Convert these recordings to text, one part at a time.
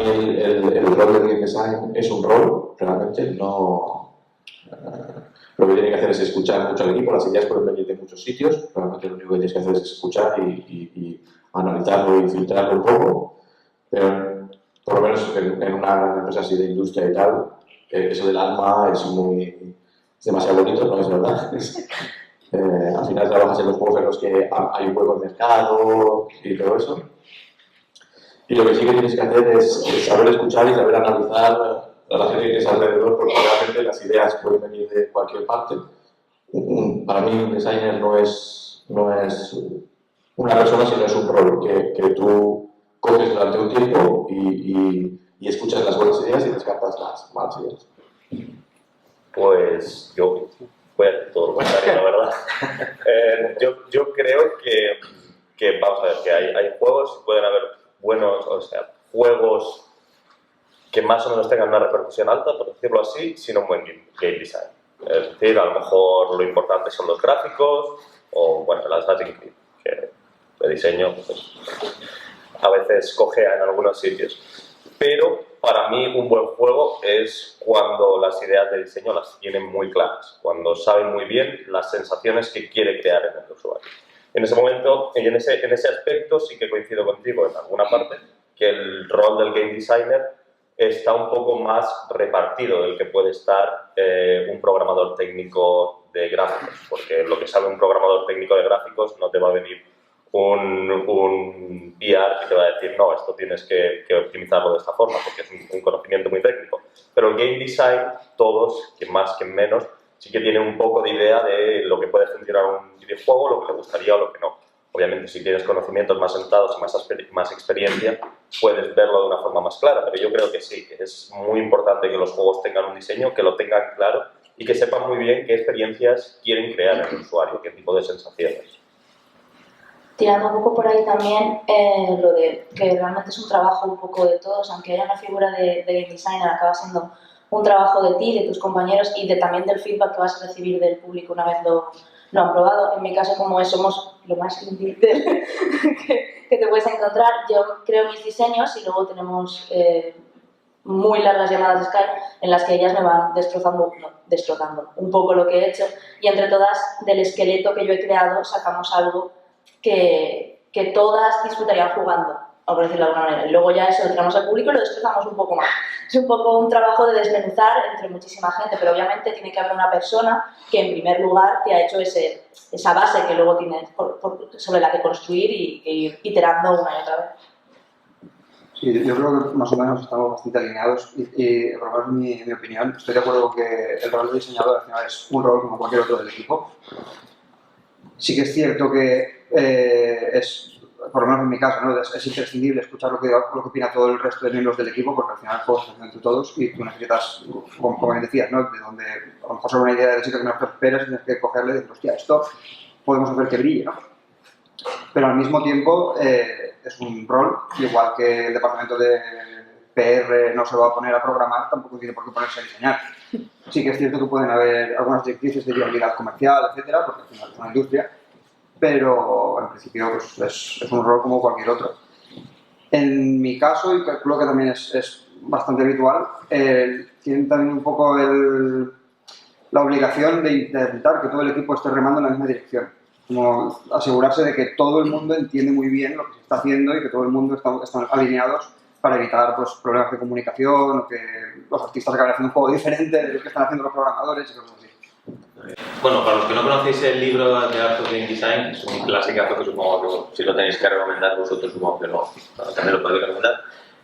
mí el rol del game design es un rol, realmente no... lo que tiene que hacer es escuchar mucho al equipo, las ideas pueden venir de muchos sitios, realmente lo único que tienes que hacer es escuchar y analizarlo y filtrarlo un poco, pero por lo menos en una empresa así de industria y tal, eso del alma es demasiado bonito, no es verdad. Al final trabajas en los juegos en los que hay un hueco de mercado y todo eso. Y lo que sí que tienes que hacer es saber escuchar y saber analizar a la gente que tienes alrededor, porque realmente las ideas pueden venir de cualquier parte. Para mí un designer no es una persona, sino es un rol que tú coges durante un tiempo y escuchas las buenas ideas y descartas las malas ideas. Pues yo voy a hacer todo lo contrario, la verdad. Yo creo que vamos a ver, que hay juegos y pueden haber buenos, o sea, juegos que más o menos tengan una repercusión alta, por decirlo así, sin un buen game design. Es decir, a lo mejor lo importante son los gráficos o, bueno, el Assassin's Creed, que de diseño pues, a veces cojea en algunos sitios. Pero para mí un buen juego es cuando las ideas de diseño las tienen muy claras, cuando saben muy bien las sensaciones que quiere crear en el usuario. En ese momento, y en ese aspecto sí que coincido contigo en alguna parte, que el rol del game designer está un poco más repartido del que puede estar un programador técnico de gráficos, porque lo que sabe un programador técnico de gráficos no te va a venir un PR que te va a decir no, esto tienes que optimizarlo de esta forma, porque es un conocimiento muy técnico. Pero el game design, todos, quien más, quien menos, sí que tiene un poco de idea de lo que puede funcionar un videojuego, lo que le gustaría o lo que no. Obviamente, si tienes conocimientos más sentados y más experiencia, puedes verlo de una forma más clara, pero yo creo que sí, que es muy importante que los juegos tengan un diseño, que lo tengan claro y que sepan muy bien qué experiencias quieren crear en el usuario, qué tipo de sensaciones. Tirando un poco por ahí también, lo de que realmente es un trabajo un poco de todos, aunque haya una figura de game designer, acaba siendo un trabajo de ti, de tus compañeros y también del feedback que vas a recibir del público una vez lo han probado. En mi caso, como somos lo más indie que te puedes encontrar, yo creo mis diseños y luego tenemos muy largas llamadas de Skype en las que ellas me van destrozando un poco lo que he hecho y entre todas, del esqueleto que yo he creado, sacamos algo que todas disfrutarían jugando, por decirlo de alguna manera. Y luego ya eso lo tiramos al público y lo destrozamos un poco más. Es un poco un trabajo de desmenuzar entre muchísima gente, pero obviamente tiene que haber una persona que en primer lugar te ha hecho esa base que luego tienes sobre la que construir y ir iterando una y otra vez. Sí, yo creo que más o menos estamos bastante alineados y por lo menos en mi opinión, estoy de acuerdo con que el rol de diseñador al final es un rol como cualquier otro del equipo. Sí que es cierto que es, por lo menos en mi caso, ¿no? es imprescindible escuchar lo que opina todo el resto de miembros del equipo, porque al final el juego se hace entre todos y tú necesitas, como bien decías, ¿no? De donde a lo mejor solo una idea de chica que no te esperas y tienes que cogerle y decir, hostia, esto podemos hacer que brille, ¿no? Pero al mismo tiempo es un rol, igual que el departamento de PR no se va a poner a programar, tampoco tiene por qué ponerse a diseñar. Sí que es cierto que pueden haber algunas directrices de viabilidad comercial, etcétera, porque al final es una industria, pero en principio pues, es un rol como cualquier otro. En mi caso, y calculo que también es bastante habitual, tienen también un poco la obligación de intentar que todo el equipo esté remando en la misma dirección. Como asegurarse de que todo el mundo entiende muy bien lo que se está haciendo y que todo el mundo están alineados para evitar pues, problemas de comunicación o que los artistas acaben haciendo un juego diferente de lo que están haciendo los programadores y cosas así. Bueno, para los que no conocéis el libro de Art of Game Design, es un clasicazo que supongo que si lo tenéis que recomendar vosotros, supongo que también lo podéis recomendar.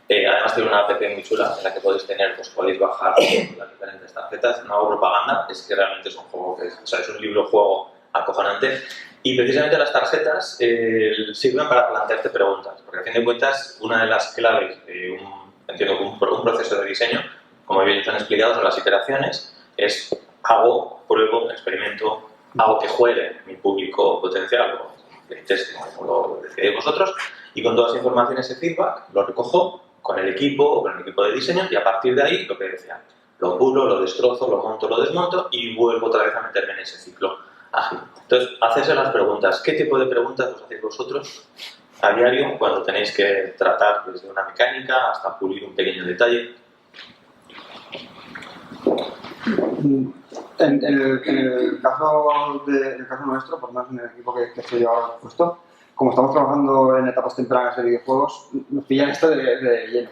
Además tiene una app muy chula en la que podéis tener, pues podéis bajar las diferentes tarjetas. No hago propaganda, es que realmente es un juego que es un libro-juego acojonante. Y precisamente las tarjetas sirven para plantearte preguntas, porque a fin de cuentas una de las claves de un proceso de diseño, como bien han explicado, son las iteraciones, es hago, pruebo, experimento, hago que juegue mi público potencial, o el test, como lo decidís vosotros, y con toda esa información, ese feedback, lo recojo con el equipo o con el equipo de diseño y a partir de ahí, lo que decía, lo pulo, lo destrozo, lo monto, lo desmonto y vuelvo otra vez a meterme en ese ciclo ágil. Entonces, hacerse las preguntas. ¿Qué tipo de preguntas os hacéis vosotros a diario cuando tenéis que tratar desde una mecánica hasta pulir un pequeño detalle? En el caso nuestro, por lo menos en el equipo que estoy yo ahora puesto, como estamos trabajando en etapas tempranas de videojuegos, nos pillan esto de lleno.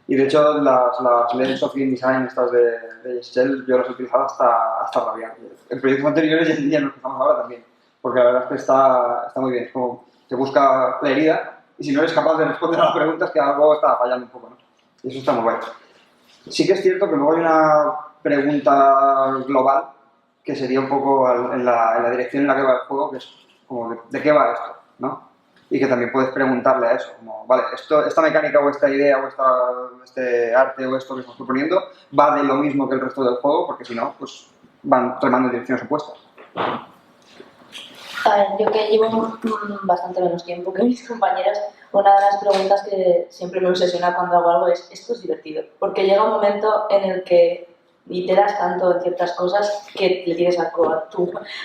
Y de hecho, las leyes of game design, estas de Shell, yo las he utilizado hasta rabiar. En proyectos anteriores ya nos empezamos ahora también, porque la verdad es que está muy bien. Es como te busca la herida y si no eres capaz de responder a las preguntas, que algo está fallando un poco, ¿no? Y eso está muy bueno. Sí que es cierto que luego hay una pregunta global que sería un poco en la dirección en la que va el juego, que es como de qué va esto, ¿no? Y que también puedes preguntarle a eso, como, vale, esta mecánica o esta idea o este arte o esto que estamos proponiendo va de lo mismo que el resto del juego, porque si no, pues van remando en direcciones opuestas. A ver, yo que llevo bastante menos tiempo que mis compañeros, una de las preguntas que siempre me obsesiona cuando hago algo es, ¿esto es divertido? Porque llega un momento en el que iteras tanto en ciertas cosas que le tienes asco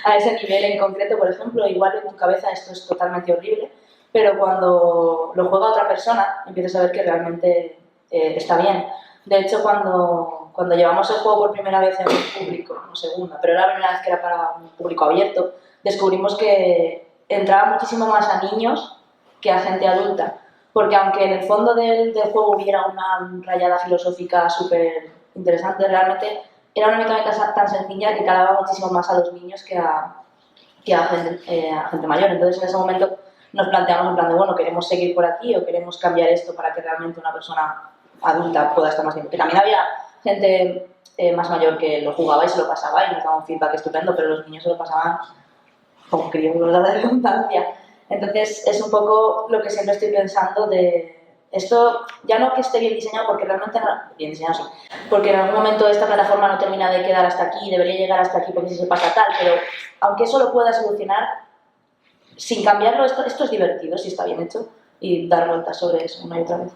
a ese nivel en concreto. Por ejemplo, igual en tu cabeza esto es totalmente horrible, pero cuando lo juega otra persona empiezas a ver que realmente está bien. De hecho, cuando llevamos el juego por primera vez en un público, no segunda, pero era la primera vez que era para un público abierto, descubrimos que entraba muchísimo más a niños que a gente adulta. Porque aunque en el fondo del juego hubiera una rayada filosófica súper interesante, realmente era una mecánica tan sencilla que calaba muchísimo más a los niños que a gente mayor. Entonces en ese momento nos planteamos en plan de, bueno, ¿queremos seguir por aquí o queremos cambiar esto para que realmente una persona adulta pueda estar más tiempo? Que también había gente más mayor que lo jugaba y se lo pasaba y nos daba un feedback estupendo, pero los niños se lo pasaban como queríamos la redundancia. Entonces es un poco lo que siempre estoy pensando de esto, ya no que esté bien diseñado, porque realmente no, bien diseñado sí, porque en algún momento esta plataforma no termina de quedar hasta aquí, debería llegar hasta aquí porque si se pasa tal, pero aunque eso lo pueda solucionar, sin cambiarlo, esto es divertido si está bien hecho y dar vueltas sobre eso una y otra vez.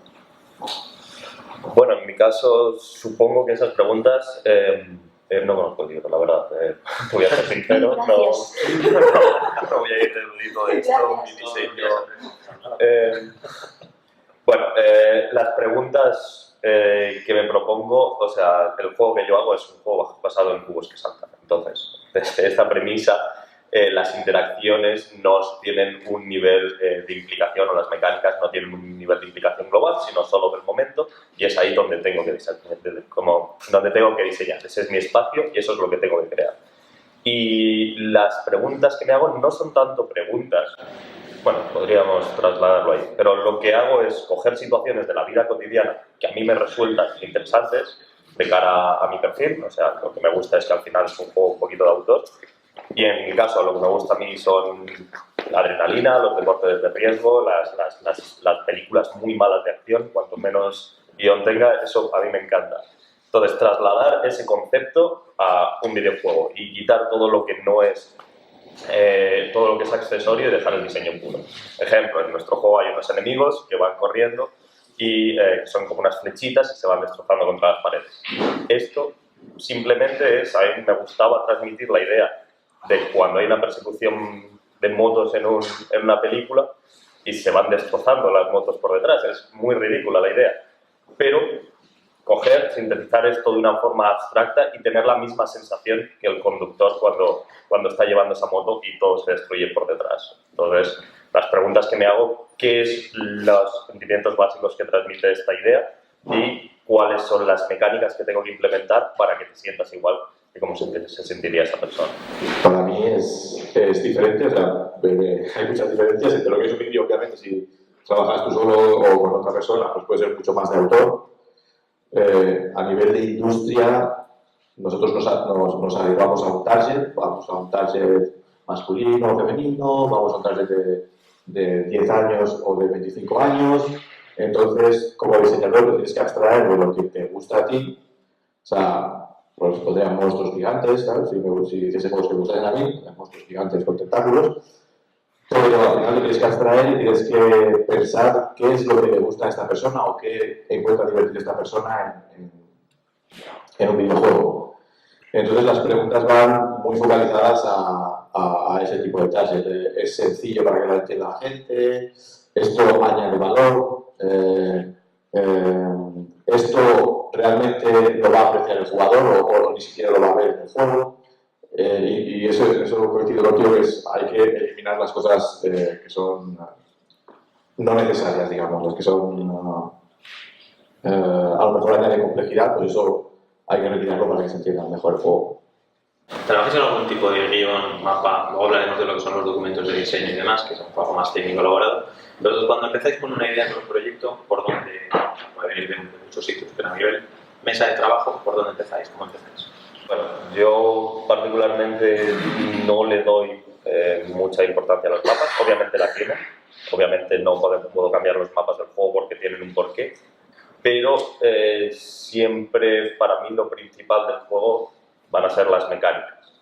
Bueno, en mi caso, supongo que esas preguntas no conozco el libro, la verdad. Voy a ser sincero, no voy a ir de erudito de esto, mi diseño. Bueno, las preguntas que me propongo, o sea, el juego que yo hago es un juego basado en cubos que saltan. Entonces, desde esta premisa, las interacciones no tienen un nivel de implicación, o las mecánicas no tienen un nivel de implicación global, sino solo del momento, y es ahí donde tengo que diseñar. Ese es mi espacio y eso es lo que tengo que crear. Y las preguntas que me hago no son tanto preguntas, bueno, podríamos trasladarlo ahí, pero lo que hago es coger situaciones de la vida cotidiana que a mí me resultan interesantes de cara a mi perfil, o sea, lo que me gusta es que al final es un juego un poquito de autor. Y en mi caso, lo que me gusta a mí son la adrenalina, los deportes de riesgo, las películas muy malas de acción, cuanto menos guión tenga, eso a mí me encanta. Entonces, trasladar ese concepto a un videojuego y quitar todo lo que no es, todo lo que es accesorio y dejar el diseño puro. Ejemplo, en nuestro juego hay unos enemigos que van corriendo y son como unas flechitas y se van destrozando contra las paredes. Esto simplemente es, a mí me gustaba transmitir la idea de cuando hay una persecución de motos en una película y se van destrozando las motos por detrás. Es muy ridícula la idea. Pero coger, sintetizar esto de una forma abstracta y tener la misma sensación que el conductor cuando está llevando esa moto y todo se destruye por detrás. Entonces, las preguntas que me hago, ¿qué es los sentimientos básicos que transmite esta idea? Y cuáles son las mecánicas que tengo que implementar para que te sientas igual que cómo se sentiría esa persona. Para mí es diferente, o sea, hay muchas diferencias entre lo que es un vídeo, obviamente, si trabajas tú solo o con otra persona, pues puede ser mucho más de autor. A nivel de industria, nosotros nos adecuamos a un target, vamos a un target masculino o femenino, vamos a un target de 10 años o de 25 años. Entonces, como diseñador, tienes que abstraer de lo que te gusta a ti. O sea, pues pondrían monstruos gigantes, ¿sabes? Si hiciésemos que me gustaran a mí, monstruos gigantes con tentáculos. Pero al final lo tienes que abstraer y tienes que pensar qué es lo que le gusta a esta persona o qué encuentra divertido esta persona en un videojuego. Entonces las preguntas van muy focalizadas a ese tipo de target. Es sencillo para que la entienda la gente, esto añade valor, esto realmente lo va a apreciar el jugador o ni siquiera lo va a ver en el juego. Y eso coincido contigo, que hay que eliminar las cosas que son no necesarias, digamos, las que son a lo mejor añaden complejidad, pues eso hay que retirarlo para que se entienda mejor el juego. ¿Trabajáis en algún tipo de guión, mapa? Luego hablaremos de lo que son los documentos de diseño y demás, que es un poco más técnico elaborado. Pero cuando empezáis con una idea, con un proyecto, ¿por dónde? Puede venir de muchos sitios, pero a nivel mesa de trabajo, ¿por dónde empezáis? ¿Cómo empezáis? Bueno, yo particularmente no le doy mucha importancia a los mapas. Obviamente la tiene. Obviamente no puedo cambiar los mapas del juego porque tienen un porqué. Pero siempre para mí lo principal del juego van a ser las mecánicas.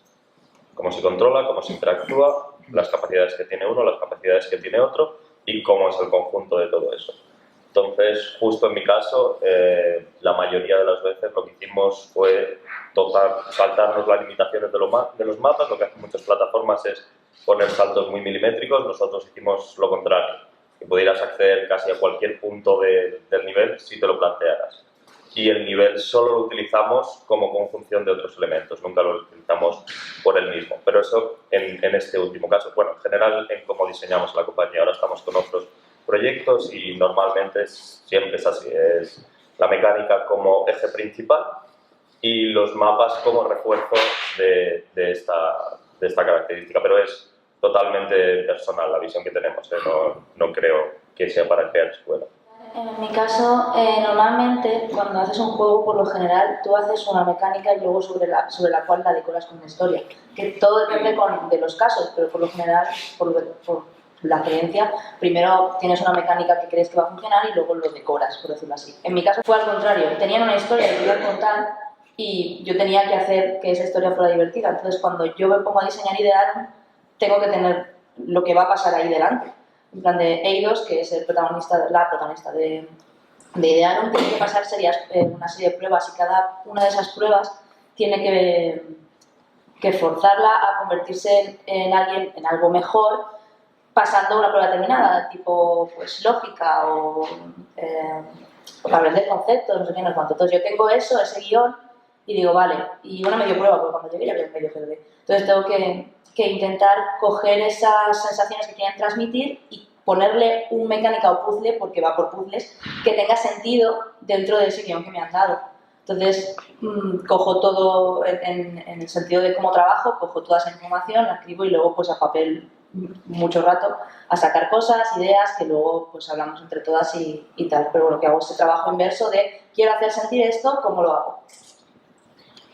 Cómo se controla, cómo se interactúa, las capacidades que tiene uno, las capacidades que tiene otro y cómo es el conjunto de todo eso. Entonces, justo en mi caso, la mayoría de las veces lo que hicimos fue saltarnos las limitaciones de los mapas. Lo que hacen muchas plataformas es poner saltos muy milimétricos. Nosotros hicimos lo contrario, que pudieras acceder casi a cualquier punto del nivel si te lo plantearas. Y el nivel solo lo utilizamos como conjunción de otros elementos, nunca lo utilizamos por el mismo. Pero eso en este último caso, bueno, en general en cómo diseñamos la compañía. Ahora estamos con otros proyectos y normalmente siempre es así, es la mecánica como eje principal y los mapas como refuerzo de esta característica, pero es totalmente personal la visión que tenemos, no creo que sea para crear escuela. En mi caso, normalmente cuando haces un juego, por lo general, tú haces una mecánica y luego sobre la cual la decoras con una historia. Que todo depende de los casos, pero por lo general, por la creencia, primero tienes una mecánica que crees que va a funcionar y luego lo decoras, por decirlo así. En mi caso fue al contrario, tenían una historia que iba a contar y yo tenía que hacer que esa historia fuera divertida. Entonces, cuando yo me pongo a diseñar Idearum, tengo que tener lo que va a pasar ahí delante. En plan de Eidos, que es la protagonista de Idearum, tiene que pasar una serie de pruebas y cada una de esas pruebas tiene que forzarla a convertirse en algo mejor, pasando una prueba terminada, tipo pues lógica o aprender conceptos, no sé qué, no sé cuánto. Entonces yo tengo ese guión y digo, vale, y una medio prueba, porque cuando llegue ya había un medio GDB. Entonces tengo que intentar coger esas sensaciones que quieren transmitir y ponerle un mecánica o puzzle, porque va por puzzles, que tenga sentido dentro de ese guión que me han dado. Entonces, cojo todo en el sentido de cómo trabajo, cojo toda esa información, la escribo y luego pues a papel mucho rato a sacar cosas, ideas, que luego pues hablamos entre todas y tal. Pero bueno, que hago ese trabajo inverso de quiero hacer sentir esto, ¿cómo lo hago?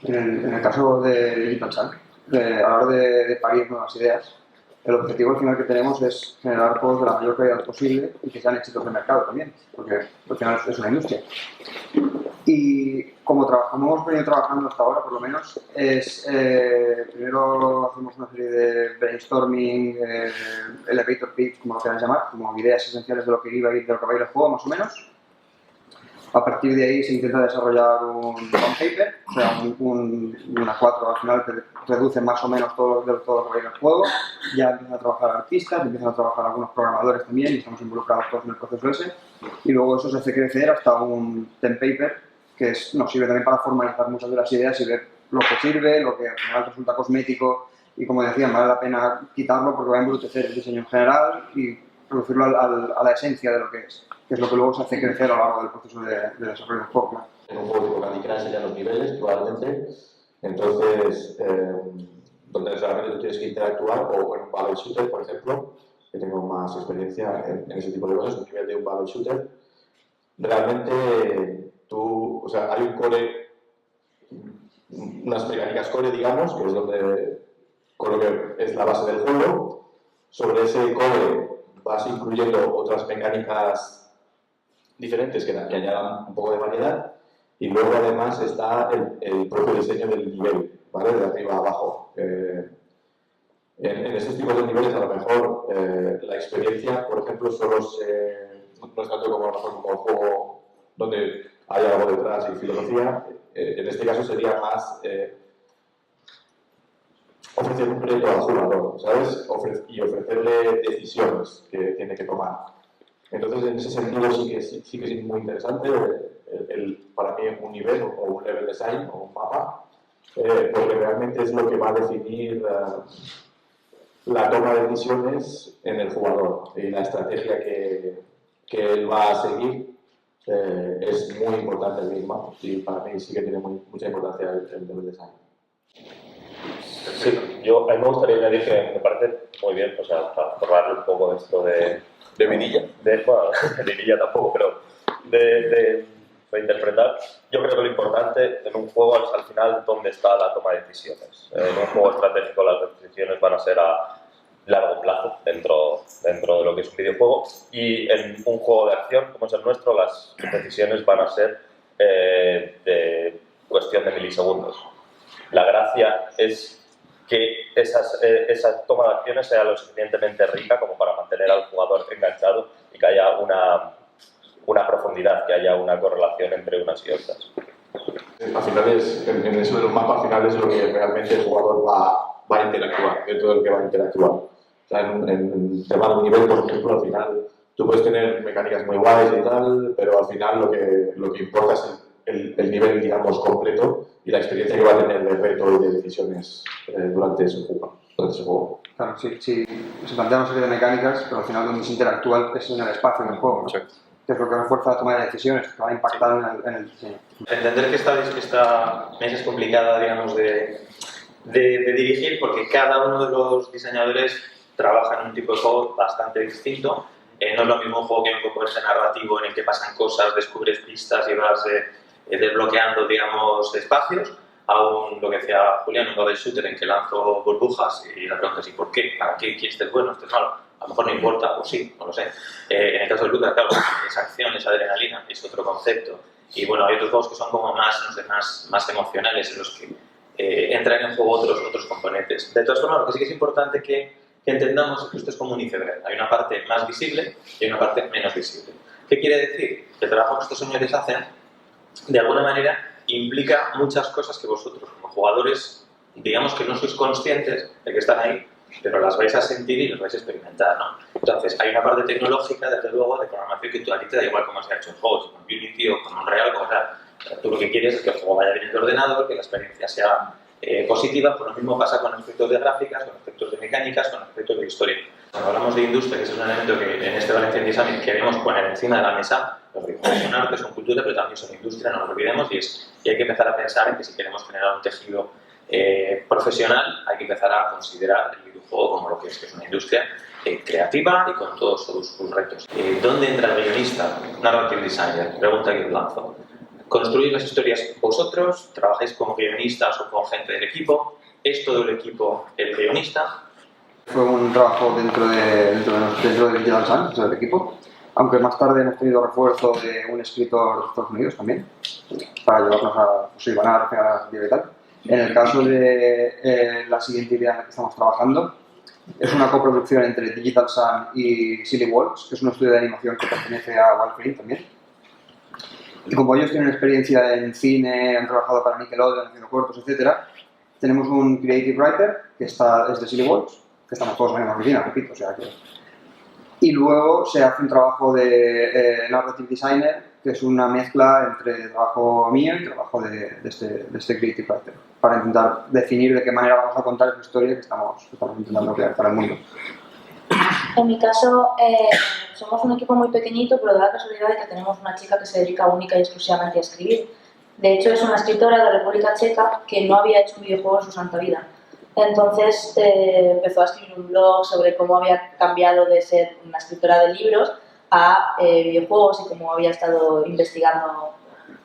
En el caso de Digital Shark, a la hora de parir nuevas ideas, el objetivo al final que tenemos es generar juegos de la mayor calidad posible y que sean éxitos de mercado también, porque al final es una industria. Y como hemos venido trabajando hasta ahora, por lo menos, primero hacemos una serie de brainstorming, elevator pitch, como lo quieran llamar, como ideas esenciales de lo que iba a ir, de lo que va a ir el juego, más o menos. A partir de ahí se intenta desarrollar un paper, o sea, una 4 al final que reduce más o menos todo lo que va a ir al juego. Ya empiezan a trabajar artistas, empiezan a trabajar algunos programadores también y estamos involucrados todos en el proceso ese. Y luego eso se hace crecer hasta un paper que nos sirve también para formalizar muchas de las ideas y ver lo que sirve, lo que al final resulta cosmético y, como decían, vale la pena quitarlo porque va a embrutecer el diseño en general y reducirlo a la esencia de lo que es lo que luego se hace crecer a lo largo del proceso de desarrollo del juego. Claro. En un juego tipo Candy Crush serían los niveles, probablemente. Entonces, donde realmente tú tienes que interactuar, o en un Battle Shooter, por ejemplo, que tengo más experiencia en ese tipo de cosas, un nivel de un Battle Shooter, realmente hay un core, unas mecánicas core, digamos, que es con lo que es la base del juego. Sobre ese core vas incluyendo otras mecánicas diferentes que añadan un poco de variedad, y luego además está el propio diseño del nivel, ¿vale? De arriba a abajo. En esos tipos de niveles a lo mejor la experiencia, por ejemplo, no es tanto como a lo mejor como un juego donde hay algo detrás y filosofía. En este caso sería más ofrecer un reto al jugador, ¿sabes? Y ofrecerle decisiones que tiene que tomar. Entonces, en ese sentido sí que es muy interesante para mí un nivel o un level design o un mapa, porque realmente es lo que va a definir la toma de decisiones en el jugador y la estrategia que él va a seguir. Es muy importante el mismo y para mí sí que tiene mucha importancia el level design. Sí, a mí me gustaría añadir que me parece muy bien, o sea, para borrarle un poco esto de vidilla, bueno, de vidilla tampoco, pero de interpretar. Yo creo que lo importante en un juego es al final dónde está la toma de decisiones. En un juego estratégico las decisiones van a ser a largo plazo dentro de lo que es un videojuego, y en un juego de acción como es el nuestro las decisiones van a ser de cuestión de milisegundos. La gracia es que esa toma de acciones sea lo suficientemente rica como para mantener al jugador enganchado y que haya una profundidad, que haya una correlación entre unas y otras. Al final en eso de los mapas, al final es lo que realmente el jugador va a interactuar, es todo lo que va a interactuar. O sea, en tema de un nivel, por ejemplo, al final tú puedes tener mecánicas muy guays y tal, pero al final lo que importa es el nivel, digamos, completo y la experiencia que va a tener de reto y de decisiones durante ese juego. Claro, sí, se plantea una serie de mecánicas, pero al final donde se interactúa es en el espacio del juego, ¿no? Exacto. Que es lo que refuerza la toma de decisiones, que va a impactar en el diseño. Entender que esta mesa es complicada, digamos, de dirigir, porque cada uno de los diseñadores trabaja en un tipo de juego bastante distinto. No es lo mismo un juego que un componente narrativo en el que pasan cosas, descubres pistas y vas desbloqueando, digamos, espacios, a lo que decía Julián, un bubble shooter en que lanzo burbujas y la pregunta es ¿y por qué? ¿Para qué? ¿Este es bueno? ¿Este es malo? A lo mejor no importa, o sí, no lo sé. En el caso del Lucas, claro, esa acción, esa adrenalina, es otro concepto. Y bueno, hay otros juegos que son como más, no sé, más emocionales, en los que entran en juego otros componentes. De todas formas, lo que sí que es importante que entendamos es que esto es como un iceberg. Hay una parte más visible y hay una parte menos visible. ¿Qué quiere decir? Que el trabajo que estos señores hacen, de alguna manera, implica muchas cosas que vosotros, como jugadores, digamos que no sois conscientes de que están ahí, pero las vais a sentir y las vais a experimentar, ¿no? Entonces, hay una parte tecnológica, desde luego, de programación que a ti te da igual cómo se ha hecho en juegos, con Unity o con Unreal, como sea. Tú lo que quieres es que el juego vaya bien en el ordenador, que la experiencia sea positiva, pues lo mismo pasa con aspectos de gráficas, con aspectos de mecánicas, con aspectos de historia. Cuando hablamos de industria, que ese es un elemento que en este Valencian Design queremos poner encima de la mesa, los videojuegos son arte, son cultura, pero también son industria, no lo olvidemos, y hay que empezar a pensar en que si queremos generar un tejido profesional, hay que empezar a considerar el videojuego como lo que es una industria creativa y con todos sus retos. ¿Dónde entra el guionista? Narrative designer, pregunta que os lanzo. ¿Construís las historias vosotros? ¿Trabajáis como guionistas o con gente del equipo? ¿Es todo el equipo el guionista? Fue un trabajo dentro de Digital Sun, dentro del equipo, aunque más tarde hemos tenido refuerzo de un escritor de Estados Unidos también, para llevarnos a Iván y tal. En el caso de la siguiente idea en la que estamos trabajando, es una coproducción entre Digital Sun y Silly Works, que es un estudio de animación que pertenece a Walframe también. Y como ellos tienen experiencia en cine, han trabajado para Nickelodeon, haciendo cortos, etc., tenemos un creative writer que es de Silly Works, que estamos todos en la misma oficina, repito, o sea que... Y luego se hace un trabajo de narrative designer, que es una mezcla entre trabajo mío y trabajo de este creative writer, para intentar definir de qué manera vamos a contar esa historia que estamos intentando crear para el mundo. En mi caso, somos un equipo muy pequeñito, pero da la casualidad de que tenemos una chica que se dedica única y exclusivamente a escribir. De hecho, es una escritora de República Checa que no había hecho un videojuego en su santa vida. Entonces empezó a escribir un blog sobre cómo había cambiado de ser una escritora de libros a videojuegos y cómo había estado investigando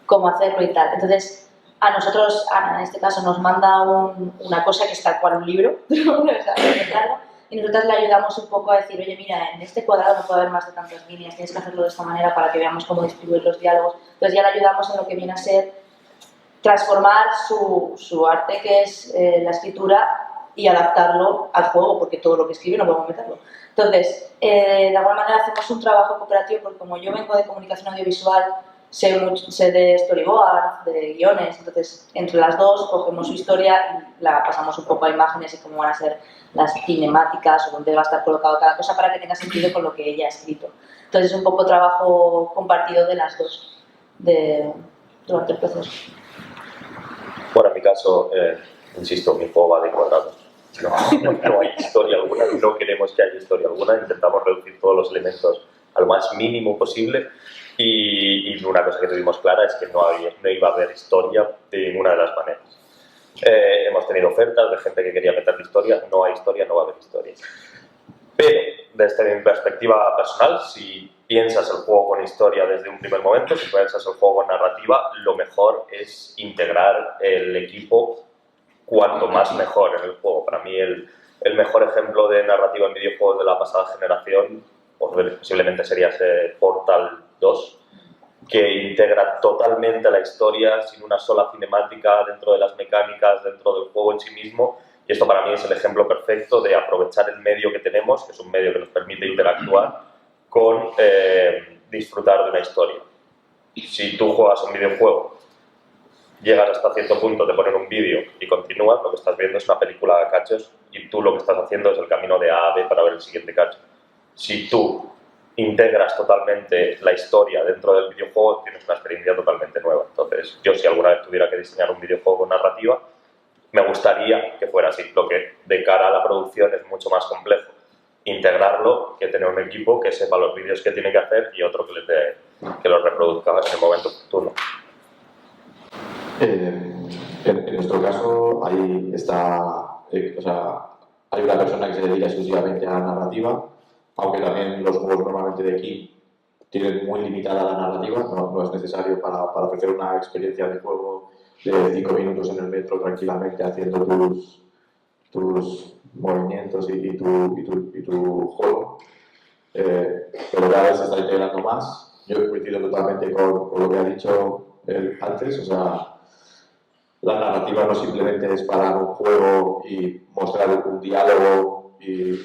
cómo hacerlo y tal. Entonces, a nosotros, Ana, en este caso, nos manda una cosa que es tal cual un libro, y nosotros le ayudamos un poco a decir, oye, mira, en este cuadrado no puede haber más de tantas líneas, tienes que hacerlo de esta manera para que veamos cómo distribuir los diálogos. Entonces ya le ayudamos en lo que viene a ser transformar su arte, que es la escritura, y adaptarlo al juego, porque todo lo que escribe no podemos meterlo. Entonces, de alguna manera hacemos un trabajo cooperativo, porque como yo vengo de comunicación audiovisual, sé de storyboard, de guiones, entonces entre las dos cogemos su historia y la pasamos un poco a imágenes y cómo van a ser las cinemáticas o dónde va a estar colocado cada cosa para que tenga sentido con lo que ella ha escrito. Entonces es un poco trabajo compartido de las dos durante el proceso. Bueno, en mi caso, insisto, mi juego va de cuadrados. No hay historia alguna, no queremos que haya historia alguna, intentamos reducir todos los elementos al más mínimo posible y una cosa que tuvimos clara es que no iba a haber historia de ninguna de las maneras. Hemos tenido ofertas de gente que quería meter historia, no hay historia, no va a haber historia. Pero, desde mi perspectiva personal, si piensas el juego con historia desde un primer momento, si piensas el juego con narrativa, lo mejor es integrar el equipo cuanto más mejor en el juego. Para mí el mejor ejemplo de narrativa en videojuegos de la pasada generación posiblemente sería ese Portal 2, que integra totalmente la historia sin una sola cinemática dentro de las mecánicas, dentro del juego en sí mismo. Y esto para mí es el ejemplo perfecto de aprovechar el medio que tenemos, que es un medio que nos permite interactuar, con disfrutar de una historia. Si tú juegas un videojuego, llegas hasta cierto punto, te ponen un vídeo y continúas, lo que estás viendo es una película de cachos y tú lo que estás haciendo es el camino de A a B para ver el siguiente cacho. Si tú integras totalmente la historia dentro del videojuego, tienes una experiencia totalmente nueva. Entonces, yo si alguna vez tuviera que diseñar un videojuego con narrativa, me gustaría que fuera así. Lo que de cara a la producción es mucho más complejo. Integrarlo que tener un equipo que sepa los vídeos que tiene que hacer y otro que los reproduzca en el momento oportuno. En nuestro caso, ahí está, o sea, hay una persona que se dedica exclusivamente a la narrativa, aunque también los juegos normalmente de aquí tienen muy limitada la narrativa, no es necesario para ofrecer una experiencia de juego de 5 minutos en el metro tranquilamente haciendo tus movimientos y tu juego. Pero cada vez se está integrando más. Yo he coincidido totalmente con lo que ha dicho él antes, o sea, la narrativa no simplemente es para un juego y mostrar un diálogo y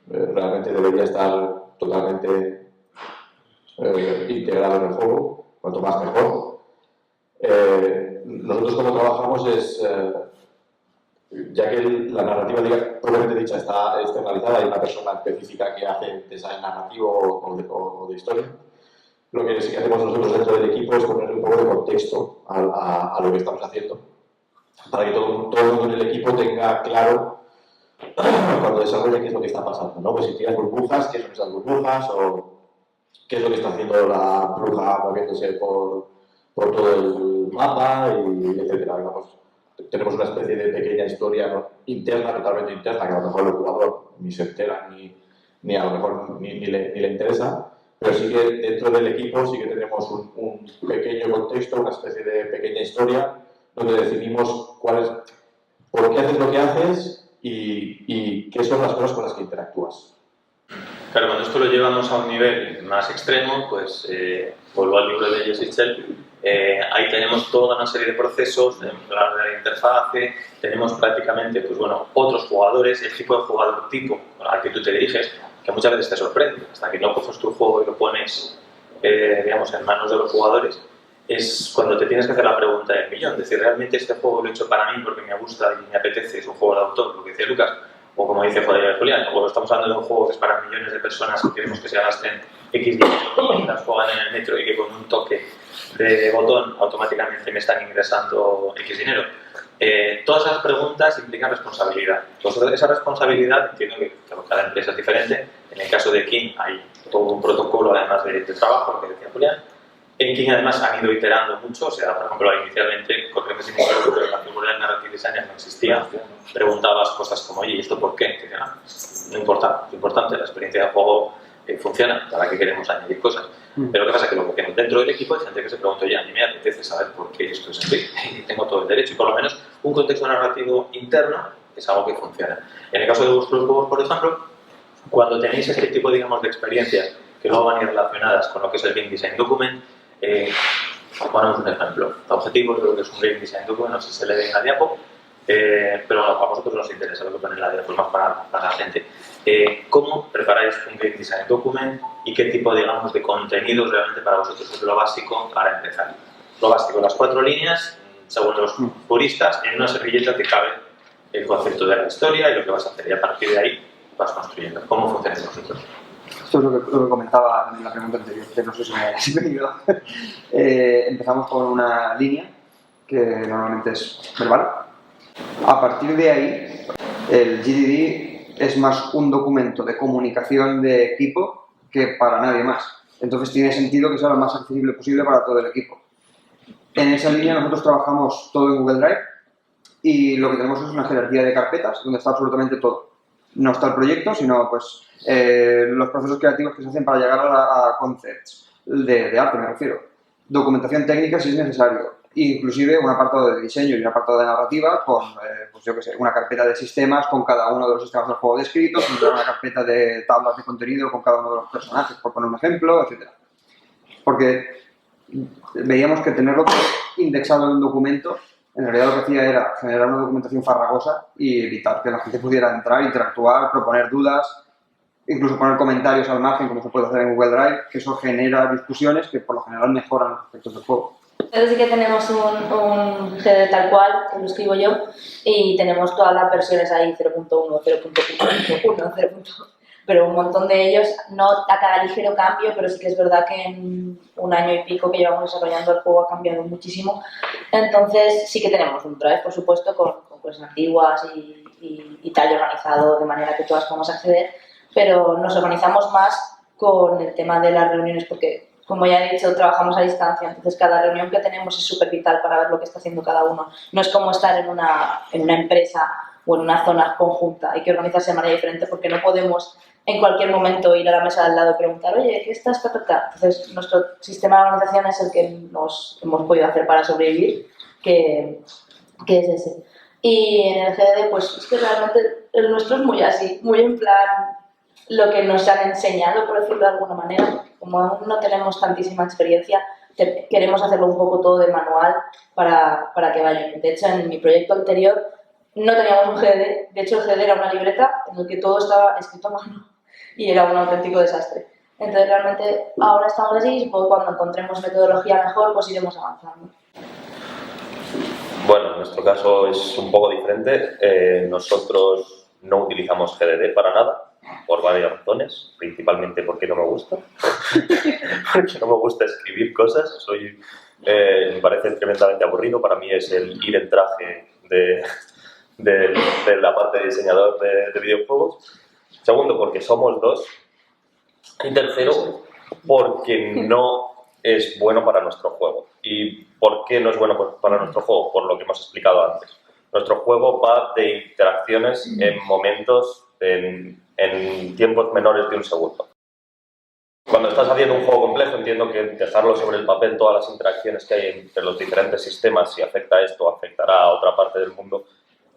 realmente debería estar totalmente integrado en el juego, cuanto más mejor. Nosotros como trabajamos es, ya que la narrativa, propiamente dicha, está externalizada, hay una persona específica que hace design narrativo o de historia. Lo que sí que hacemos nosotros dentro del equipo es poner un poco de contexto a lo que estamos haciendo, para que todo el mundo en el equipo tenga claro cuando desarrolla qué es lo que está pasando, ¿no? Pues si tiras burbujas, qué son esas burbujas, o qué es lo que está haciendo la bruja moviéndose por todo el mapa, y etcétera. Digamos, tenemos una especie de pequeña historia, ¿no?, interna, totalmente interna, que a lo mejor el jugador ni se entera ni a lo mejor ni le interesa, pero sí que dentro del equipo sí que tenemos un pequeño contexto, una especie de pequeña historia donde definimos por qué haces lo que haces y qué son las cosas con las que interactúas. Claro, cuando esto lo llevamos a un nivel más extremo, pues vuelvo al libro de Jesse Shell, ahí tenemos toda una serie de procesos, tenemos la interfase, tenemos prácticamente, pues bueno, otros jugadores, el tipo de jugador tipo al que tú te diriges, que muchas veces te sorprende, hasta que no coges tu juego y lo pones, digamos, en manos de los jugadores, es cuando te tienes que hacer la pregunta del millón, es decir, ¿realmente este juego lo he hecho para mí porque me gusta y me apetece, es un juego de autor, lo que decía Lucas? O como dice Julián, o estamos hablando de un juego que es para millones de personas que queremos que se gasten X dinero y las juegan en el metro y que con un toque de botón automáticamente me están ingresando X dinero. Todas esas preguntas implican responsabilidad. Entonces, esa responsabilidad, entiendo que cada empresa es diferente. En el caso de King hay todo un protocolo además de trabajo, que decía Julián. En King además han ido iterando mucho, o sea, por ejemplo, inicialmente, con que la figura del narrative designer no existía, preguntabas cosas como, oye, ¿y esto por qué? Que, no importa, es importante, la experiencia de juego funciona, ¿para qué queremos añadir cosas? Pero ¿qué pasa? Que dentro del equipo hay gente que se pregunta, oye, a mí me apetece saber por qué esto es así, y tengo todo el derecho, y por lo menos un contexto narrativo interno es algo que funciona. En el caso de vuestros juegos, por ejemplo, cuando tenéis este tipo, digamos, de experiencias que luego van a ir relacionadas con lo que es el Game Design Document, ponemos un ejemplo. Objetivos de lo que es un Game Design Document, no sé si se le ve en la diapo. Pero bueno, a vosotros nos interesa lo que pone en la pues más para la gente. ¿Cómo preparáis un Game Design Document y qué tipo, digamos, de contenidos realmente para vosotros es lo básico para empezar? Lo básico, las 4 líneas, según los puristas, en una servilleta te cabe el concepto de la historia y lo que vas a hacer, y a partir de ahí vas construyendo. ¿Cómo funciona vosotros? Esto es lo que comentaba en la pregunta anterior, que no sé si me he ido. Empezamos con una línea que normalmente es verbal. A partir de ahí, el GDD es más un documento de comunicación de equipo que para nadie más. Entonces tiene sentido que sea lo más accesible posible para todo el equipo. En esa línea nosotros trabajamos todo en Google Drive y lo que tenemos es una jerarquía de carpetas donde está absolutamente todo. No está el proyecto, sino pues los procesos creativos que se hacen para llegar a concepts de arte, me refiero. Documentación técnica si es necesario. Inclusive un apartado de diseño y un apartado de narrativa con, pues yo qué sé, una carpeta de sistemas con cada uno de los sistemas del juego descritos, una carpeta de tablas de contenido con cada uno de los personajes, por poner un ejemplo, etc. Porque veíamos que tenerlo indexado en un documento, en realidad lo que hacía era generar una documentación farragosa y evitar que la gente pudiera entrar, interactuar, proponer dudas, incluso poner comentarios al margen, como se puede hacer en Google Drive, que eso genera discusiones que por lo general mejoran los aspectos del juego. Entonces sí que tenemos un GD tal cual, que lo escribo yo, y tenemos todas las versiones ahí, 0.1, 0.1, 0. Pero un montón de ellos, no a cada ligero cambio, pero sí que es verdad que en un año y pico que llevamos desarrollando el juego ha cambiado muchísimo. Entonces sí que tenemos un Drive, por supuesto, con cosas antiguas y tal, organizado de manera que todas podamos acceder, pero nos organizamos más con el tema de las reuniones porque, como ya he dicho, trabajamos a distancia, entonces cada reunión que tenemos es súper vital para ver lo que está haciendo cada uno. No es como estar en una empresa o en una zona conjunta, hay que organizarse de manera diferente porque no podemos en cualquier momento ir a la mesa de al lado y preguntar, oye, ¿qué está? Entonces, nuestro sistema de organización es el que nos hemos podido hacer para sobrevivir, que es ese. Y en el GD, pues es que realmente el nuestro es muy así, muy en plan lo que nos han enseñado, por decirlo de alguna manera. Como aún no tenemos tantísima experiencia, queremos hacerlo un poco todo de manual para que vaya bien. De hecho, en mi proyecto anterior no teníamos un GD, de hecho el GD era una libreta en la que todo estaba escrito a mano y era un auténtico desastre. Entonces realmente ahora estamos así y cuando encontremos metodología mejor pues iremos avanzando. Bueno, en nuestro caso es un poco diferente. Nosotros no utilizamos GDD para nada, por varias razones, principalmente porque no me gusta. Porque no me gusta escribir cosas, me parece tremendamente aburrido. Para mí es el ir en traje de la parte de diseñador de videojuegos. Segundo, porque somos dos. Y tercero, porque no es bueno para nuestro juego. ¿Y por qué no es bueno para nuestro juego? Por lo que hemos explicado antes. Nuestro juego va de interacciones en momentos, en tiempos menores de un segundo. Cuando estás haciendo un juego complejo, entiendo que dejarlo sobre el papel, todas las interacciones que hay entre los diferentes sistemas, si afecta esto o afectará a otra parte del mundo,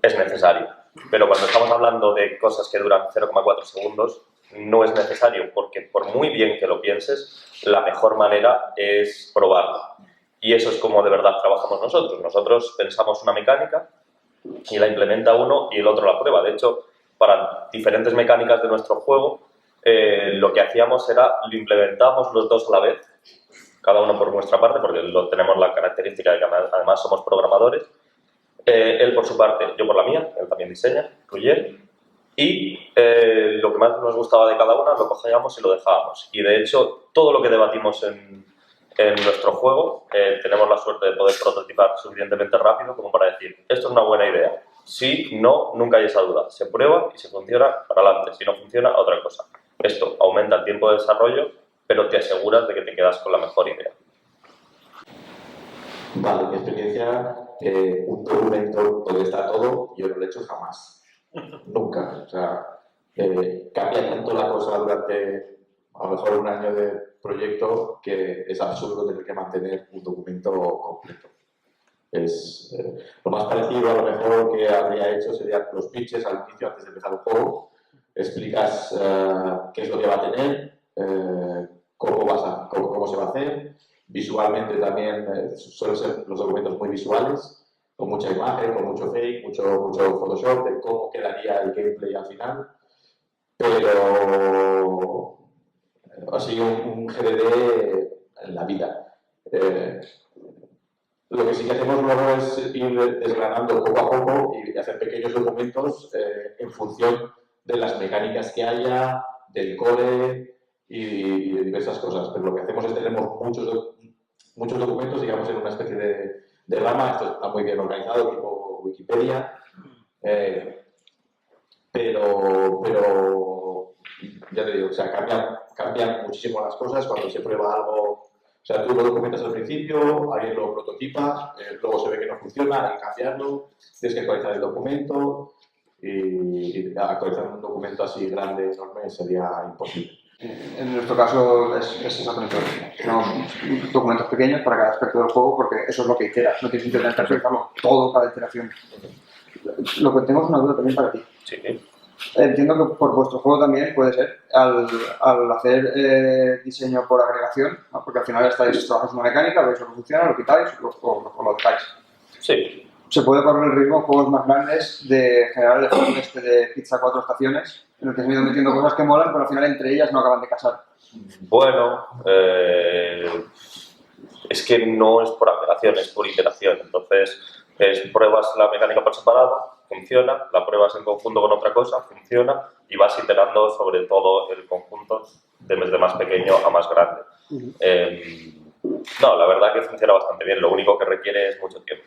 es necesario. Pero cuando estamos hablando de cosas que duran 0,4 segundos, no es necesario, porque por muy bien que lo pienses, la mejor manera es probarlo. Y eso es como de verdad trabajamos nosotros. Nosotros pensamos una mecánica y la implementa uno y el otro la prueba. De hecho, para diferentes mecánicas de nuestro juego, lo que hacíamos era, lo implementábamos los dos a la vez, cada uno por nuestra parte, porque tenemos la característica de que además somos programadores. Él por su parte, yo por la mía, él también diseña, Ruyer. Y lo que más nos gustaba de cada una lo cogíamos y lo dejábamos. Y de hecho, todo lo que debatimos en nuestro juego, tenemos la suerte de poder prototipar suficientemente rápido como para decir, esto es una buena idea. Si no, nunca hay esa duda. Se prueba y si funciona, para adelante. Si no funciona, otra cosa. Esto aumenta el tiempo de desarrollo, pero te aseguras de que te quedas con la mejor idea. Vale, mi experiencia, un documento donde está todo, yo no lo he hecho jamás. Nunca. O sea, cambia tanto la cosa durante a lo mejor un año de proyecto que es absurdo tener que mantener un documento completo. Es lo más parecido a lo mejor que habría hecho serían los pitches al inicio antes de empezar un juego. Explicas qué es lo que va a tener, cómo se va a hacer. Visualmente también suelen ser los documentos muy visuales, con mucha imagen, con mucho fake, mucho Photoshop, de cómo quedaría el gameplay al final, pero ha sido un GDD en la vida. Lo que sí que hacemos luego es ir desgranando poco a poco y hacer pequeños documentos en función de las mecánicas que haya, del core y de diversas cosas. Pero lo que hacemos es tenemos muchos documentos, digamos, en una especie de rama. Esto está muy bien organizado, tipo Wikipedia. Pero ya te digo, o sea, cambian muchísimo las cosas cuando se prueba algo. O sea, tú lo documentas al principio, alguien lo prototipa, luego se ve que no funciona, hay que cambiarlo, tienes que actualizar el documento y actualizar un documento así grande, enorme, sería imposible. En nuestro caso es exactamente lo mismo. Tenemos documentos pequeños para cada aspecto del juego porque eso es lo que iteras. No tienes que intentar actualizarlo todo, cada iteración. Lo que tengo es una duda también para ti. Sí. Entiendo que por vuestro juego también puede ser al hacer diseño por agregación, ¿no? Porque al final estáis trabajando una mecánica, veis lo que funciona, lo quitáis o lo dejáis. Sí. Se puede correr el riesgo en juegos más grandes de generar el efecto de pizza 4 estaciones, en el que se han ido metiendo cosas que molan, pero al final entre ellas no acaban de casar. Bueno, es que no es por agregación, es por iteración. Entonces, pruebas la mecánica por separado, funciona, la pruebas en conjunto con otra cosa, funciona, y vas iterando sobre todo el conjunto desde más pequeño a más grande. No, la verdad que funciona bastante bien, lo único que requiere es mucho tiempo.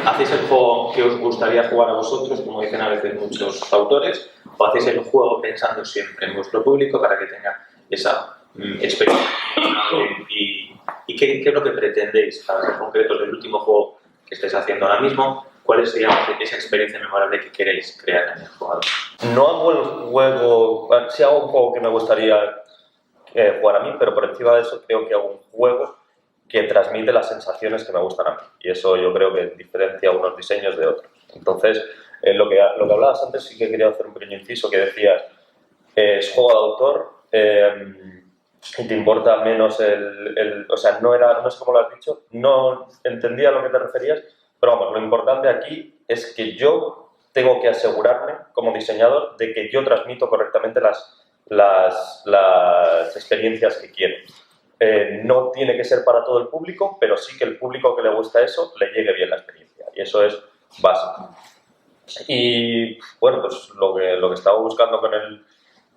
¿Hacéis el juego que os gustaría jugar a vosotros, como dicen a veces muchos autores, o hacéis el juego pensando siempre en vuestro público para que tenga esa experiencia? ¿Y qué es lo que pretendéis, para ser concretos, del último juego que estáis haciendo ahora mismo? ¿Cuál sería esa experiencia memorable que queréis crear en el jugador? No hago el juego, sí hago un juego que me gustaría jugar a mí, pero por encima de eso creo que hago un juego que transmite las sensaciones que me gustan a mí. Y eso yo creo que diferencia unos diseños de otros. Entonces, lo que hablabas antes, sí que quería hacer un pequeño inciso que decías, es juego de autor, y te importa menos o sea, no sé cómo lo has dicho, no entendía a lo que te referías, pero vamos, lo importante aquí es que yo tengo que asegurarme como diseñador de que yo transmito correctamente las experiencias que quiero. No tiene que ser para todo el público, pero sí que el público que le gusta eso le llegue bien la experiencia, y eso es básico. Y bueno, pues lo que estaba buscando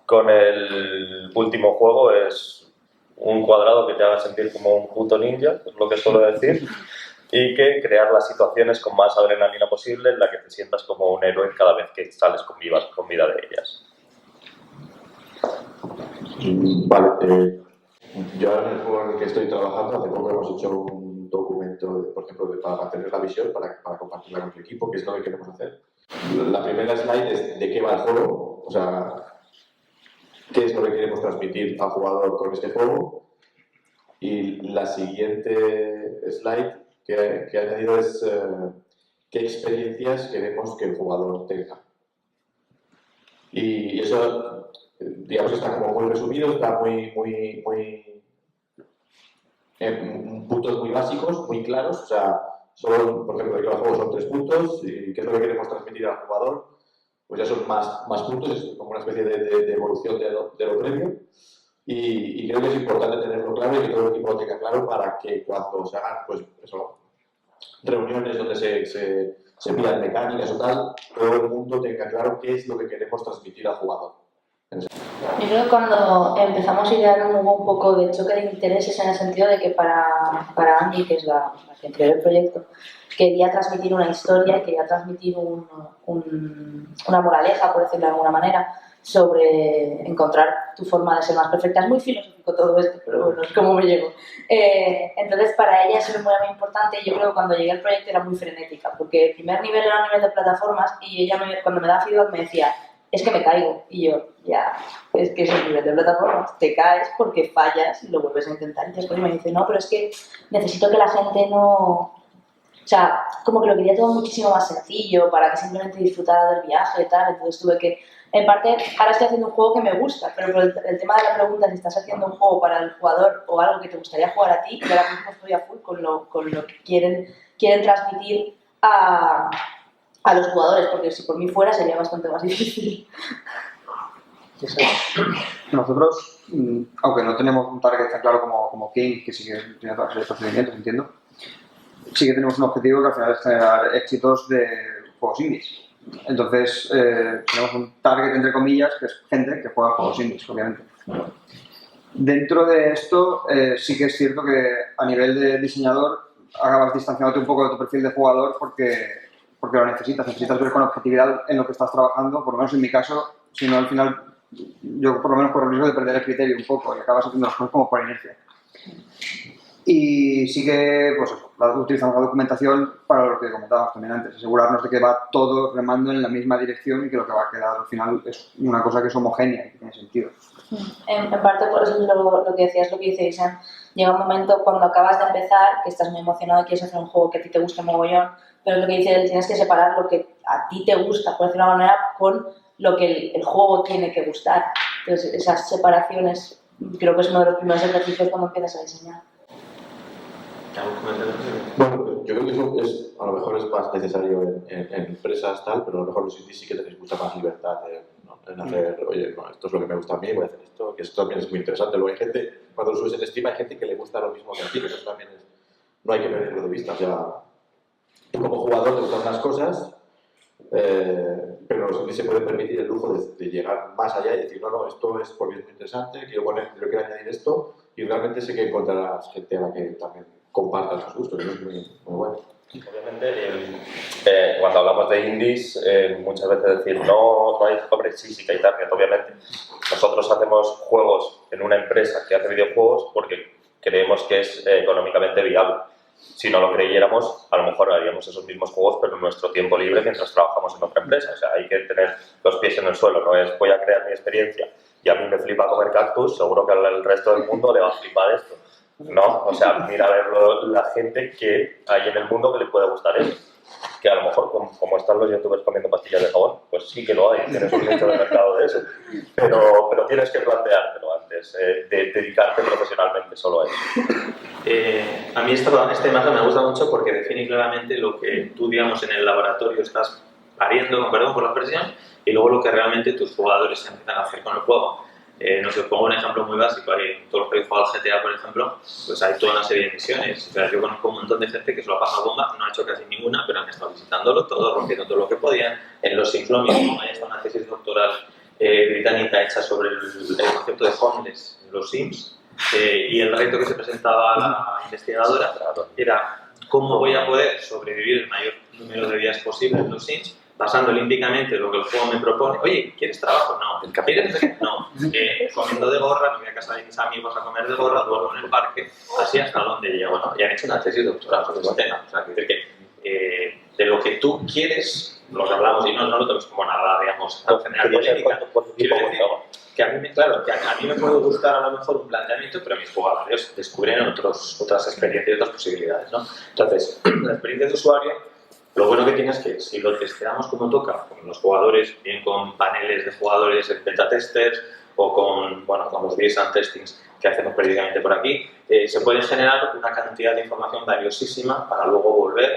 con el último juego es un cuadrado que te haga sentir como un puto ninja, es lo que suelo decir, y que crear las situaciones con más adrenalina posible, en la que te sientas como un héroe cada vez que sales con vida de ellas. Vale, yo ahora en el juego en el que estoy trabajando, hace poco hemos hecho un documento, por ejemplo, para mantener la visión, para compartirla con el equipo, que es lo que queremos hacer. La primera slide es de qué va el juego, o sea, qué es lo que queremos transmitir al jugador con este juego. Y la siguiente slide que he añadido es qué experiencias queremos que el jugador tenga. Y eso, digamos, está como muy resumido, está muy en puntos muy básicos, muy claros. O sea, son, por ejemplo, el juego son 3 puntos y qué es lo que queremos transmitir al jugador. Pues ya son más puntos, es como una especie de evolución de lo previo. Y creo que es importante tenerlo claro y que todo el equipo lo tenga claro para que cuando se hagan, pues eso, reuniones donde se pidan mecánicas o tal, todo el mundo tenga claro qué es lo que queremos transmitir al jugador. Yo creo que cuando empezamos a idear hubo un poco de choque de intereses en el sentido de que para Andy, que es la que creó el proyecto, quería transmitir una historia y quería transmitir una moraleja, por decirlo de alguna manera, sobre encontrar tu forma de ser más perfecta. Es muy filosófico todo esto, pero bueno, es como me llevo. Entonces, para ella eso es muy importante y yo creo que cuando llegué al proyecto era muy frenética, porque el primer nivel era un nivel de plataformas y ella cuando me daba feedback me decía, es que me caigo. Y yo, ya, es que es el nivel de plataformas, te caes porque fallas y lo vuelves a intentar. Y después me dice, no, pero es que necesito que la gente no... O sea, como que lo quería todo muchísimo más sencillo para que simplemente disfrutara del viaje y tal. Entonces tuve que... En parte, ahora estoy haciendo un juego que me gusta, pero por el tema de la pregunta, si estás haciendo un juego para el jugador o algo que te gustaría jugar a ti, yo ahora mismo estoy a full con lo que quieren transmitir a los jugadores, porque si por mí fuera sería bastante más difícil. Nosotros, aunque no tenemos un target tan claro como King, que sí que tiene todos los procedimientos, entiendo, sí que tenemos un objetivo que al final es generar éxitos de juegos indies. Entonces, tenemos un target, entre comillas, que es gente que juega juegos indies, obviamente. Dentro de esto, sí que es cierto que a nivel de diseñador acabas distanciándote un poco de tu perfil de jugador porque lo necesitas ver con objetividad en lo que estás trabajando, por lo menos en mi caso, si no al final yo por lo menos corro el riesgo de perder el criterio un poco y acabas haciendo las cosas como por inercia. Y sí que pues, utilizamos la documentación para lo que comentábamos también antes, asegurarnos de que va todo remando en la misma dirección y que lo que va a quedar al final es una cosa que es homogénea y que tiene sentido. En parte, pues lo que decías, lo que dice Isan, llega un momento cuando acabas de empezar que estás muy emocionado y quieres hacer un juego que a ti te guste mogollón, pero es lo que dice él, tienes que separar lo que a ti te gusta, por decirlo de una manera, con lo que el juego tiene que gustar. Entonces, esas separaciones creo que es uno de los primeros ejercicios cuando empiezas a diseñar. ¿Algún comentario? Bueno, yo creo que eso a lo mejor es más necesario en empresas tal, pero a lo mejor los indies sí que tenéis mucha más libertad en hacer, oye, no, esto es lo que me gusta a mí, voy a hacer esto, que esto también es muy interesante. Luego hay gente, cuando lo subes en Steam, hay gente que le gusta lo mismo que a ti, que eso también es, no hay que perderlo de vista. O sea, como jugador te gustan unas cosas, pero los indies se pueden permitir el lujo de llegar más allá y decir, no, esto es porque es muy interesante, quiero añadir esto, y realmente sé que encontrarás gente a la que también compartan sus gustos, eso es muy bueno. Obviamente, cuando hablamos de indies, muchas veces decir, no hay, hombre, sí que hay target, obviamente. Nosotros hacemos juegos en una empresa que hace videojuegos porque creemos que es económicamente viable. Si no lo creyéramos, a lo mejor haríamos esos mismos juegos, pero en nuestro tiempo libre mientras trabajamos en otra empresa. O sea, hay que tener los pies en el suelo, no es voy a crear mi experiencia y a mí me flipa comer cactus, seguro que al resto del mundo le va a flipar esto. No, o sea, mira a ver la gente que hay en el mundo que le puede gustar eso. Que a lo mejor, como están los youtubers comiendo pastillas de jabón, pues sí que lo hay, tienes un nicho de mercado de eso. Pero tienes que planteártelo antes de dedicarte profesionalmente solo a eso. A mí este mapa me gusta mucho porque define claramente lo que tú, digamos, en el laboratorio estás pariendo, perdón por la expresión, y luego lo que realmente tus jugadores empiezan a hacer con el juego. No sé, os pongo un ejemplo muy básico. Hay todos los que habéis jugado al GTA, por ejemplo, pues hay toda una serie de misiones. O sea, yo conozco un montón de gente que se lo ha pasado bomba, no ha hecho casi ninguna, pero han estado visitándolo todo, rompiendo todo lo que podían. En los Sims lo mismo, hay hasta una tesis doctoral británica hecha sobre el concepto de homeless en los Sims, y el reto que se presentaba a la investigadora era cómo voy a poder sobrevivir el mayor número de días posible en los Sims, pasando olímpicamente lo que el juego me propone. Oye, ¿quieres trabajo? No. ¿Quieres? No. Comiendo de gorra, me voy a casa de mis amigos a comer de gorra, duermo en el parque, así hasta donde llego, ¿no? Y han hecho una tesis doctoral sobre ese tema. O sea, que decir que de lo que tú quieres, lo que hablamos, y no lo tenemos como nada, digamos, al general polémica. Quiero decir que a mí, claro, que a mí me puede gustar a lo mejor un planteamiento, pero mis jugadores descubren otras experiencias y otras posibilidades, ¿no? Entonces, la experiencia de usuario, lo bueno que tiene es que si lo testeamos como toca, con los jugadores, bien con paneles de jugadores en beta testers o con los design testings que hacemos periódicamente por aquí, se puede generar una cantidad de información valiosísima para luego volver,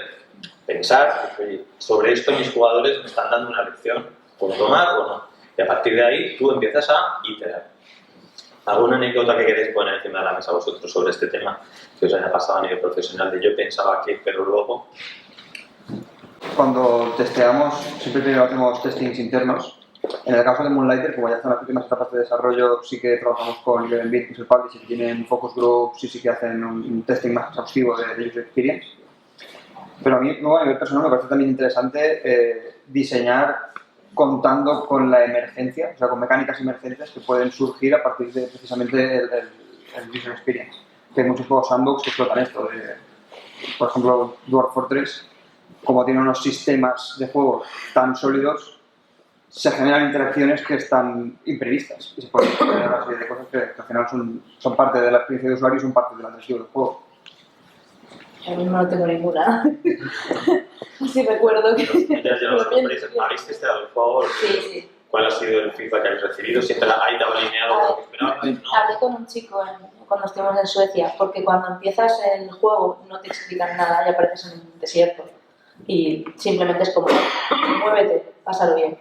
pensar, oye, sobre esto mis jugadores me están dando una lección, ¿puedo tomar o no? Y a partir de ahí tú empiezas a iterar. ¿Alguna anécdota que queréis poner encima de la mesa vosotros sobre este tema que os haya pasado a nivel profesional de yo pensaba que, pero luego? Cuando testeamos, siempre primero hacemos testings internos. En el caso de Moonlighter, como ya están las últimas etapas de desarrollo, sí que trabajamos con Elevenbit, que es el publisher, y tienen focus groups y sí que hacen un testing más exhaustivo de user experience. Pero a mí, luego, a nivel personal, me parece también interesante diseñar contando con la emergencia, o sea, con mecánicas emergentes que pueden surgir a partir de precisamente el user experience. Que hay muchos juegos sandbox que explotan esto. Por ejemplo, Dwarf Fortress, como tiene unos sistemas de juego tan sólidos, se generan interacciones que están imprevistas y se pueden generar una serie de cosas que al final son parte de la experiencia de usuario y son parte del atractivo del juego. Yo mismo no tengo ninguna. Sí, recuerdo que... ¿Habéis testeado el juego? Sí. ¿Cuál ha sido el feedback que habéis recibido? ¿Siempre ha ido alineado con lo que esperabais? ¿No? Hablé con un chico cuando estuvimos en Suecia, porque cuando empiezas el juego no te explican nada y apareces en un desierto. Y simplemente es como, muévete, pásalo bien.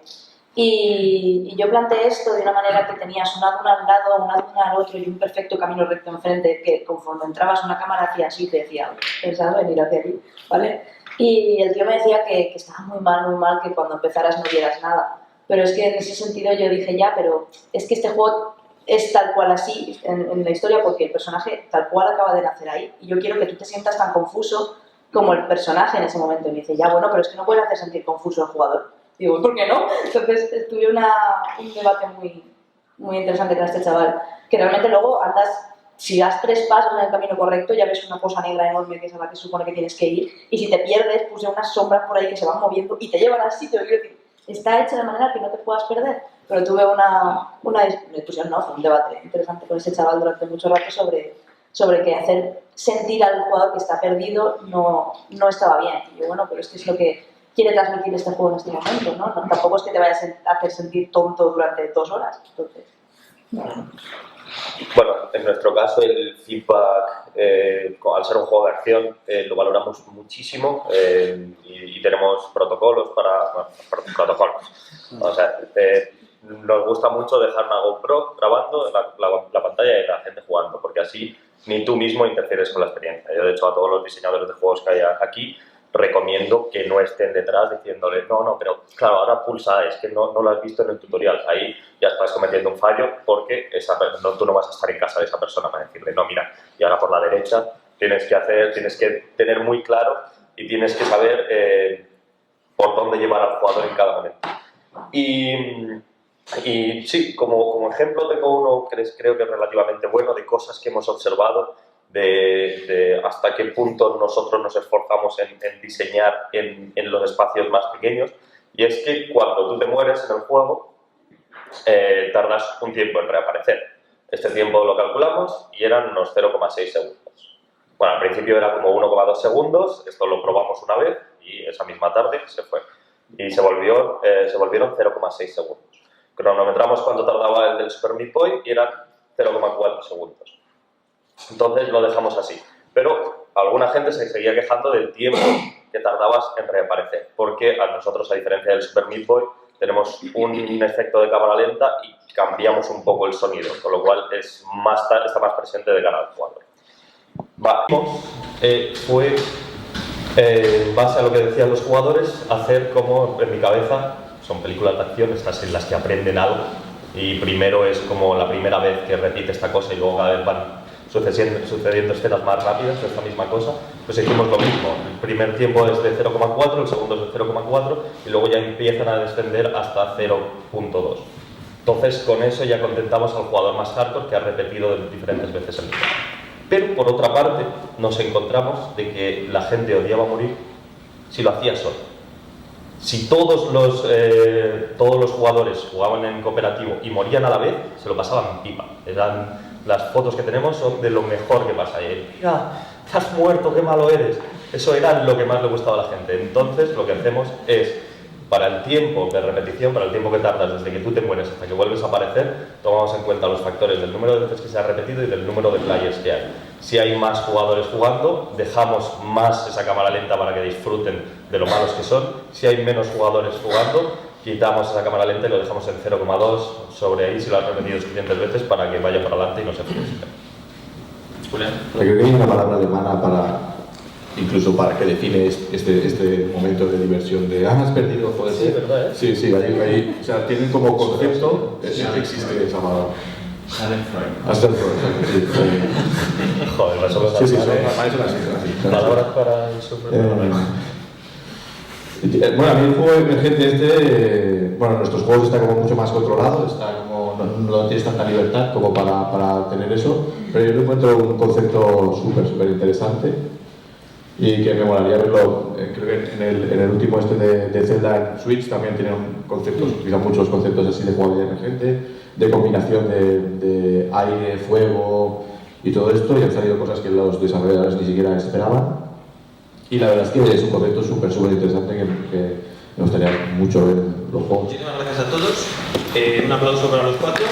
Y yo planteé esto de una manera que tenías una duna al lado, una duna al otro y un perfecto camino recto enfrente, que conforme entrabas una cámara hacía así, te decía, pensaba venir hacia aquí, ¿vale? Y el tío me decía que estaba muy mal, que cuando empezaras no vieras nada. Pero es que en ese sentido yo dije, ya, pero es que este juego es tal cual así en la historia porque el personaje tal cual acaba de nacer ahí y yo quiero que tú te sientas tan confuso como el personaje en ese momento. Y me dice, ya, bueno, pero es que no puedes hacer sentir confuso al jugador. Digo, ¿por qué no? Entonces tuve un debate muy interesante con este chaval, que realmente luego andas, si das 3 pasos en el camino correcto, ya ves una cosa negra enorme que es a la que supone que tienes que ir, y si te pierdes, puse unas sombras por ahí que se van moviendo y te llevan al sitio. Quiero decir, está hecha de manera que no te puedas perder. Pero tuve discusión, no, fue un debate interesante con ese chaval durante mucho rato sobre que hacer sentir al jugador que está perdido no estaba bien. Y yo, bueno, pero esto es lo que quiere transmitir este juego en este momento, ¿no? Tampoco es que te vayas a hacer sentir tonto durante 2 horas. Entonces, bueno, en nuestro caso el feedback, al ser un juego de acción, lo valoramos muchísimo y tenemos protocolos protocolos. O sea, nos gusta mucho dejar una GoPro grabando la pantalla de la gente jugando, porque así ni tú mismo interfieres con la experiencia. Yo, de hecho, a todos los diseñadores de juegos que hay aquí, recomiendo que no estén detrás diciéndole, no, pero claro, ahora pulsa, es que no lo has visto en el tutorial. Ahí ya estás cometiendo un fallo porque tú no vas a estar en casa de esa persona para decirle, no, mira, y ahora por la derecha tienes que tener muy claro y tienes que saber por dónde llevar al jugador en cada momento. Y sí, como ejemplo tengo uno que creo que es relativamente bueno de cosas que hemos observado de hasta qué punto nosotros nos esforzamos en diseñar en los espacios más pequeños, y es que cuando tú te mueres en el juego tardas un tiempo en reaparecer. Este tiempo lo calculamos y eran unos 0,6 segundos. Bueno, al principio era como 1,2 segundos, esto lo probamos una vez y esa misma tarde se fue. Y se volvieron 0,6 segundos. Cronometramos cuánto tardaba el del Super Meat Boy y eran 0,4 segundos. Entonces lo dejamos así. Pero alguna gente se seguía quejando del tiempo que tardabas en reaparecer, porque a nosotros, a diferencia del Super Meat Boy, tenemos un efecto de cámara lenta y cambiamos un poco el sonido, con lo cual está más presente de cara al jugador. Fue, en base a lo que decían los jugadores, hacer como en mi cabeza, son películas de acción, estas en las que aprenden algo, y primero es como la primera vez que repite esta cosa y luego cada vez van sucediendo escenas más rápidas de esta misma cosa, pues hicimos lo mismo. El primer tiempo es de 0,4, el segundo es de 0,4 y luego ya empiezan a descender hasta 0,2. Entonces con eso ya contentamos al jugador más hardcore que ha repetido diferentes veces el juego. Pero por otra parte nos encontramos de que la gente odiaba morir si lo hacía solo. Si todos los jugadores jugaban en cooperativo y morían a la vez, se lo pasaban pipa. Las fotos que tenemos son de lo mejor que pasa. Mira, te has muerto, qué malo eres. Eso era lo que más le gustaba a la gente. Entonces, lo que hacemos es, para el tiempo de repetición, para el tiempo que tardas desde que tú te mueres hasta que vuelves a aparecer, tomamos en cuenta los factores del número de veces que se ha repetido y del número de players que hay. Si hay más jugadores jugando, dejamos más esa cámara lenta para que disfruten de lo malos que son. Si hay menos jugadores jugando, quitamos esa cámara lenta y lo dejamos en 0,2 sobre ahí si lo has repetido suficientes veces para que vaya para adelante y no se frustre. Julián. Creo que hay una palabra alemana incluso para que define este momento de diversión de has perdido, joder. Sí, ¿verdad? Sí, o sea, tienen como concepto, existe esa palabra. Joder, eso lo sí, son así. palabras para el super. Bueno, a mí el juego emergente nuestros juegos están como mucho más controlados, no tienes tanta libertad como para tener eso, pero yo lo encuentro un concepto súper interesante y que me molaría verlo. Creo que en el último de Zelda en Switch también tiene utilizan muchos conceptos así de jugabilidad emergente, de combinación de aire, fuego y todo esto, y han salido cosas que los desarrolladores ni siquiera esperaban. Y la verdad es que es un concepto súper interesante que me gustaría mucho ver en los juegos. Muchísimas gracias a todos. Un aplauso para los 4.